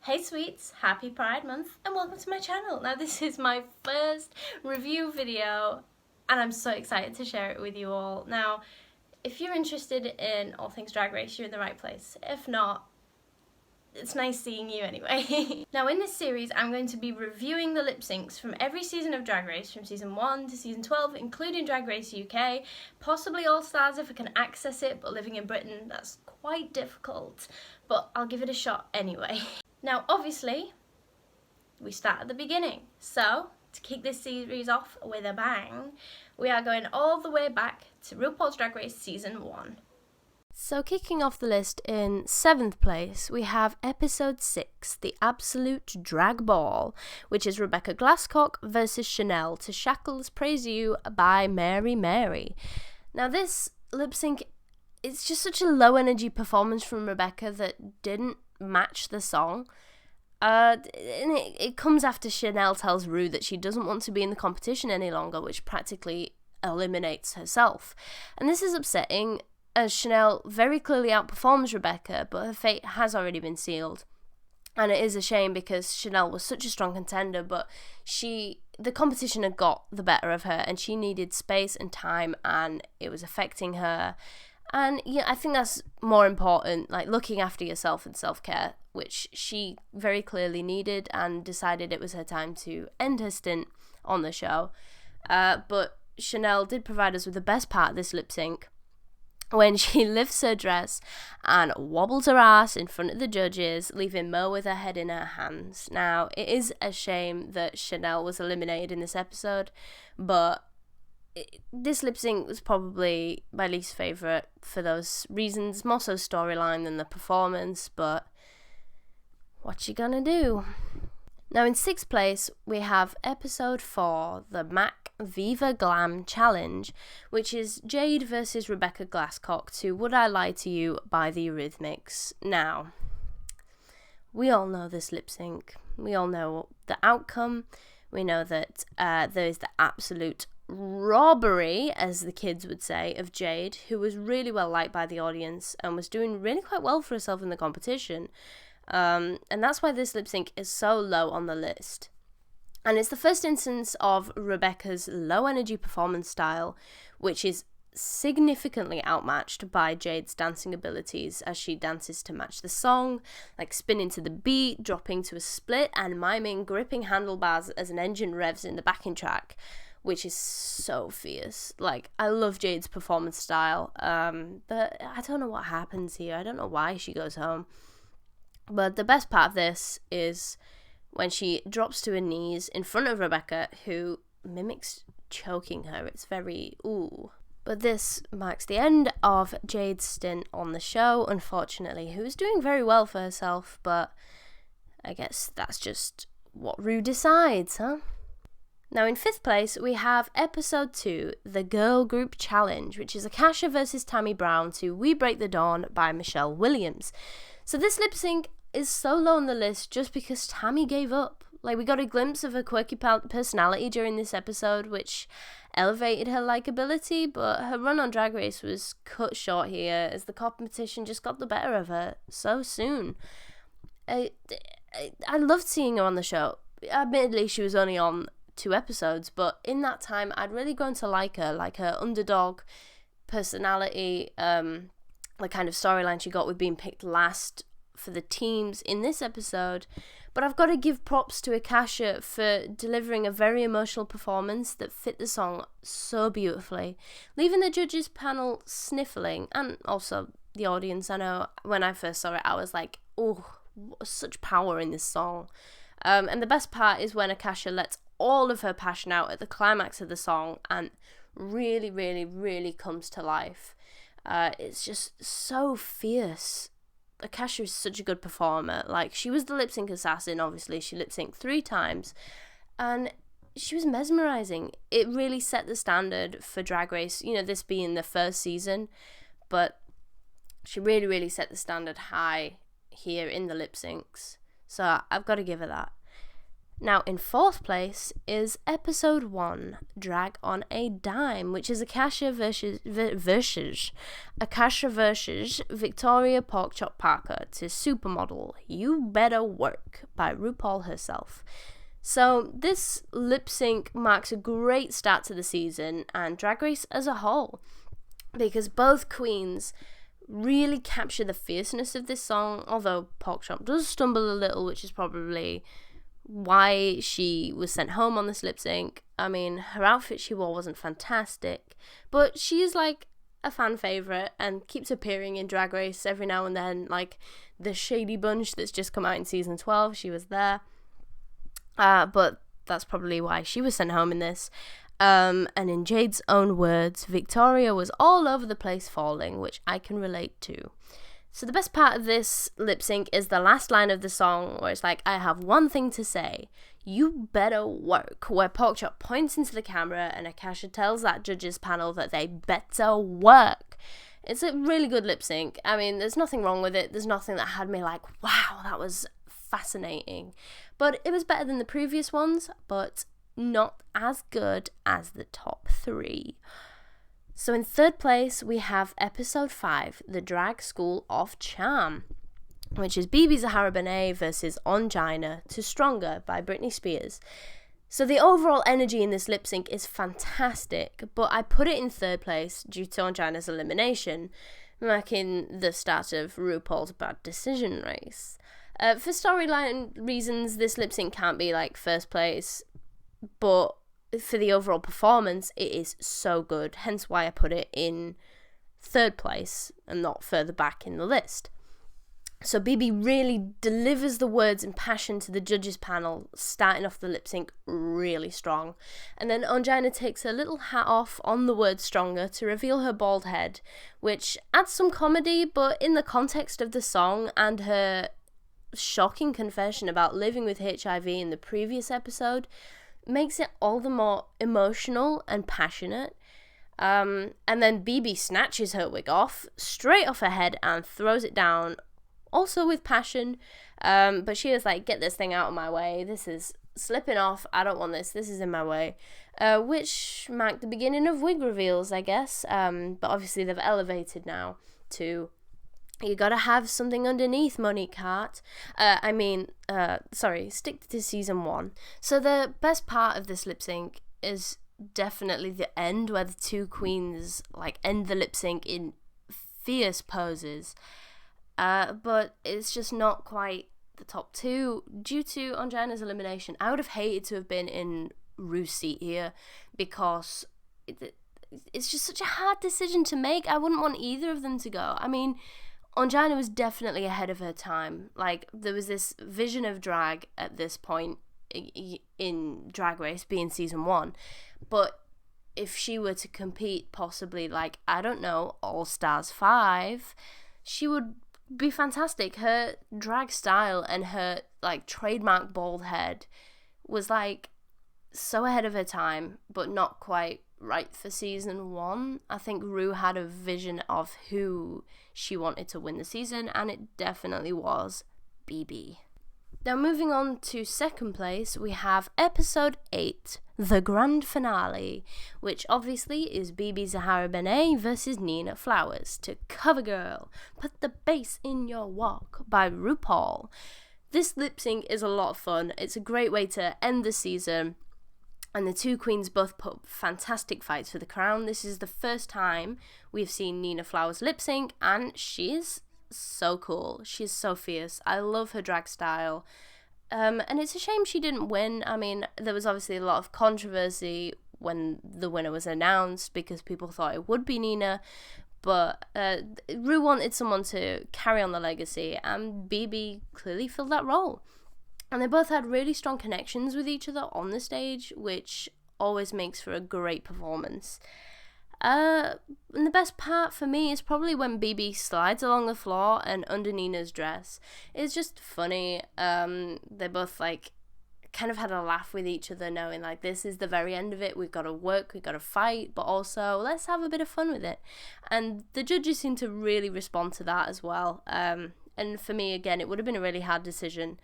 Hey sweets, happy Pride Month and welcome to my channel. Now this is my first review video and I'm so excited to share it with you all. Now if you're interested in all things Drag Race, you're in the right place. If not, it's nice seeing you anyway. Now in this series I'm going to be reviewing the lip syncs from every season of Drag Race, from season 1 to season 12, including Drag Race UK, possibly All Stars if I can access it, but living in Britain that's quite difficult, but I'll give it a shot anyway. Now obviously we start at the beginning, so to kick this series off with a bang, we are going all the way back to RuPaul's Drag Race season 1. So kicking off the list in 7th place, we have episode 6, the Absolut Drag Ball, which is Rebecca Glasscock versus Chanel to Shackles Praise You by Mary Mary. Now this lip sync, it's just such a low energy performance from Rebecca that didn't match the song. And it comes after Chanel tells Ru that she doesn't want to be in the competition any longer, which practically eliminates herself. And this is upsetting, as Chanel very clearly outperforms Rebecca, but her fate has already been sealed. And it is a shame because Chanel was such a strong contender, but the competition had got the better of her and she needed space and time and it was affecting her. And yeah, I think that's more important, like looking after yourself and self-care, which she very clearly needed and decided it was her time to end her stint on the show. But Chanel did provide us with the best part of this lip sync, when she lifts her dress and wobbles her ass in front of the judges, leaving Mo with her head in her hands. Now, it is a shame that Chanel was eliminated in this episode, but this lip sync was probably my least favourite for those reasons, more so storyline than the performance, but what you gonna do? Now in 6th place, we have episode 4, the MAC Viva Glam Challenge, which is Jade versus Rebecca Glasscock to Would I Lie to You by the Eurythmics. Now, we all know this lip sync. We all know the outcome. We know that there is the absolute robbery, as the kids would say, of Jade, who was really well liked by the audience and was doing really quite well for herself in the competition. And that's why this lip sync is so low on the list. And it's the first instance of Rebecca's low energy performance style, which is significantly outmatched by Jade's dancing abilities as she dances to match the song, like spinning to the beat, dropping to a split, and miming gripping handlebars as an engine revs in the backing track, which is so fierce. Like, I love Jade's performance style, but I don't know what happens here. I don't know why she goes home. But the best part of this is when she drops to her knees in front of Rebecca, who mimics choking her. It's very, ooh. But this marks the end of Jade's stint on the show, unfortunately, who was doing very well for herself, but I guess that's just what Ru decides, huh? Now in 5th place, we have episode 2, the Girl Group Challenge, which is a Cashapp versus Tammy Brown to We Break the Dawn by Michelle Williams. So this lip sync is so low on the list just because Tammy gave up. Like, we got a glimpse of her quirky personality during this episode, which elevated her likability, but her run on Drag Race was cut short here as the competition just got the better of her so soon. I loved seeing her on the show. Admittedly, she was only on 2 episodes, but in that time I'd really grown to like her underdog personality, the kind of storyline she got with being picked last for the teams in this episode. But I've got to give props to Cashapp for delivering a very emotional performance that fit the song so beautifully, leaving the judges panel sniffling, and also the audience. I know when I first saw it I was like, oh, such power in this song. And the best part is when Cashapp lets all of her passion out at the climax of the song and really, really, really comes to life. It's just so fierce. Cashapp is such a good performer. Like, she was the lip sync assassin, obviously. She lip synced 3 times. And she was mesmerizing. It really set the standard for Drag Race, you know, this being the first season. But she really, really set the standard high here in the lip syncs. So I've got to give her that. Now, in 4th place is episode 1, Drag on a Dime, which is Akasha versus Victoria Porkchop Parker to Supermodel You Better Work by RuPaul herself. So this lip sync marks a great start to the season and Drag Race as a whole, because both queens really capture the fierceness of this song, although Porkchop does stumble a little, which is probably why she was sent home on this lip sync. I mean, her outfit she wore wasn't fantastic, but she is like a fan favourite and keeps appearing in Drag Race every now and then, like the Shady Bunch that's just come out in season 12, she was there. But that's probably why she was sent home in this. And in Jade's own words, Victoria was all over the place falling, which I can relate to. So the best part of this lip sync is the last line of the song where it's like, I have one thing to say, you better work, where Porkchop points into the camera and Akasha tells that judges panel that they better work. It's a really good lip sync. I mean, there's nothing wrong with it. There's nothing that had me like, wow, that was fascinating. But it was better than the previous ones, but not as good as the top 3. So in 3rd place, we have episode 5, The Drag School of Charm, which is BB Zahara Benet versus Ongina to Stronger by Britney Spears. So the overall energy in this lip sync is fantastic, but I put it in 3rd place due to Ongina's elimination, marking the start of RuPaul's Bad Decision Race. For storyline reasons, this lip sync can't be like 1st place, but for the overall performance, it is so good, hence why I put it in 3rd place and not further back in the list. So BB really delivers the words and passion to the judges panel, starting off the lip sync really strong. And then Ongina takes her little hat off on the word stronger to reveal her bald head, which adds some comedy, but in the context of the song and her shocking confession about living with HIV in the previous episode, makes it all the more emotional and passionate. And then BB snatches her wig off, straight off her head, and throws it down, also with passion. But she was like, get this thing out of my way. This is slipping off. I don't want this. This is in my way. Which marked the beginning of wig reveals, I guess. But obviously they've elevated now to, you gotta have something underneath, Monique Hart. Stick to season 1. So the best part of this lip sync is definitely the end, where the 2 queens like end the lip sync in fierce poses. But it's just not quite the top 2 due to Ongina's elimination. I would have hated to have been in Ru's seat here, because it's just such a hard decision to make. I wouldn't want either of them to go. I mean, Ongina was definitely ahead of her time. Like, there was this vision of drag at this point in Drag Race, being season 1. But if she were to compete possibly, like, I don't know, All Stars 5, she would be fantastic. Her drag style and her, like, trademark bald head was, like, so ahead of her time, but not quite right for season 1. I think Ru had a vision of who she wanted to win the season, and it definitely was BB. Now moving on to 2nd place, we have episode 8, the grand finale, which obviously is BB Zahara Benet versus Nina Flowers to CoverGirl, Put the Bass in Your Walk by RuPaul. This lip sync is a lot of fun. It's a great way to end the season, and the 2 queens both put up fantastic fights for the crown. This is the first time we've seen Nina Flowers lip sync, and she is so cool. She's so fierce. I love her drag style. And it's a shame she didn't win. I mean, there was obviously a lot of controversy when the winner was announced, because people thought it would be Nina, but Ru wanted someone to carry on the legacy, and BB clearly filled that role. And they both had really strong connections with each other on the stage, which always makes for a great performance. And the best part for me is probably when BB slides along the floor and under Nina's dress. It's just funny. They both, like, kind of had a laugh with each other, knowing, like, this is the very end of it. We've got to work, we've got to fight, but also let's have a bit of fun with it. And the judges seem to really respond to that as well. And for me, again, it would have been a really hard decision,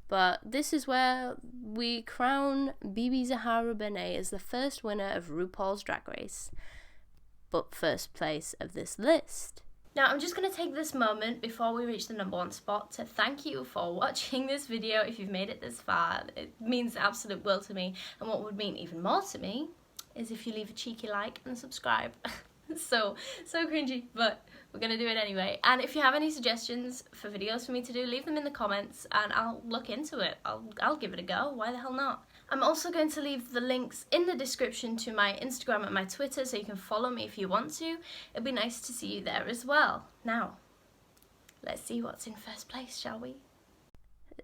But this is where we crown Bibi Zahara Benet as the first winner of RuPaul's Drag Race, but first place of this list. Now, I'm just going to take this moment before we reach the #1 spot to thank you for watching this video. If you've made it this far, it means the absolute world to me. And what would mean even more to me is if you leave a cheeky like and subscribe. so cringy, but we're going to do it anyway. And if you have any suggestions for videos for me to do, leave them in the comments and I'll look into it. I'll give it a go. Why the hell not? I'm also going to leave the links in the description to my Instagram and my Twitter so you can follow me if you want to. It'd be nice to see you there as well. Now, let's see what's in first place, shall we?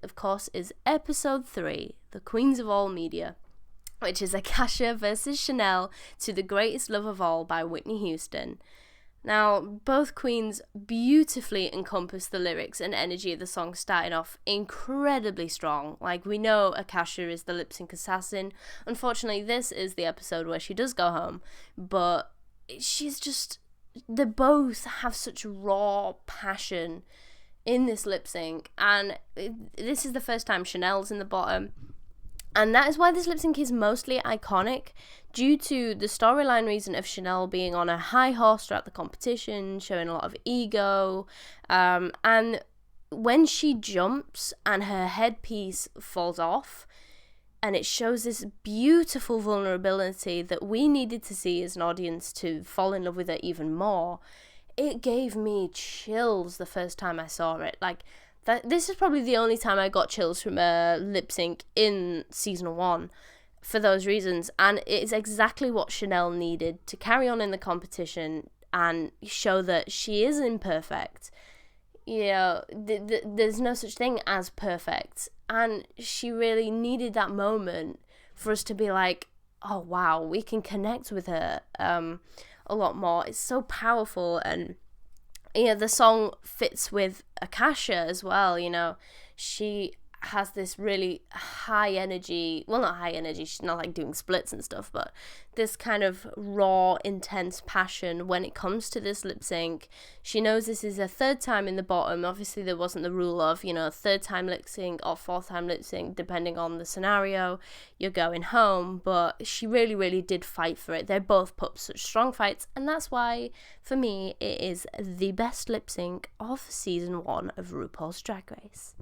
Of course, is episode 3, The Queens of All Media, which is a Cashapp versus Chanel to The Greatest Love of All by Whitney Houston. Now, both queens beautifully encompass the lyrics and energy of the song, starting off incredibly strong. Like, we know Akasha is the lip sync assassin. Unfortunately, this is the episode where she does go home, but she's just, they both have such raw passion in this lip sync, and this is the first time Chanel's in the bottom. And that is why this lip sync is mostly iconic, due to the storyline reason of Chanel being on a high horse throughout the competition, showing a lot of ego, and when she jumps and her headpiece falls off, and it shows this beautiful vulnerability that we needed to see as an audience to fall in love with her even more, it gave me chills the first time I saw it. Like, this is probably the only time I got chills from a lip sync in season 1 for those reasons, and it's exactly what Chanel needed to carry on in the competition and show that she is imperfect. You know, there's no such thing as perfect, and she really needed that moment for us to be like, oh wow, we can connect with her a lot more. It's so powerful, and the song fits with Akasha as well. You know, she has this really high energy, well, not high energy, she's not like doing splits and stuff, but this kind of raw, intense passion when it comes to this lip sync. She knows this is her 3rd time in the bottom. Obviously there wasn't the rule of, 3rd time lip sync or 4th time lip sync, depending on the scenario, you're going home, but she really did fight for it. They both put up such strong fights, and that's why for me it is the best lip sync of season 1 of RuPaul's Drag Race.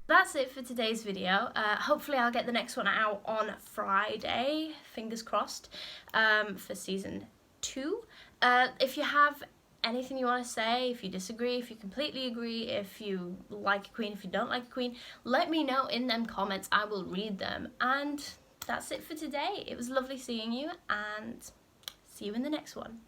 That's it for today's video. Hopefully I'll get the next one out on Friday, fingers crossed, for season 2. If you have anything you want to say, if you disagree, if you completely agree, if you like a queen, if you don't like a queen, let me know in them comments. I will read them. And that's it for today. It was lovely seeing you, and see you in the next one.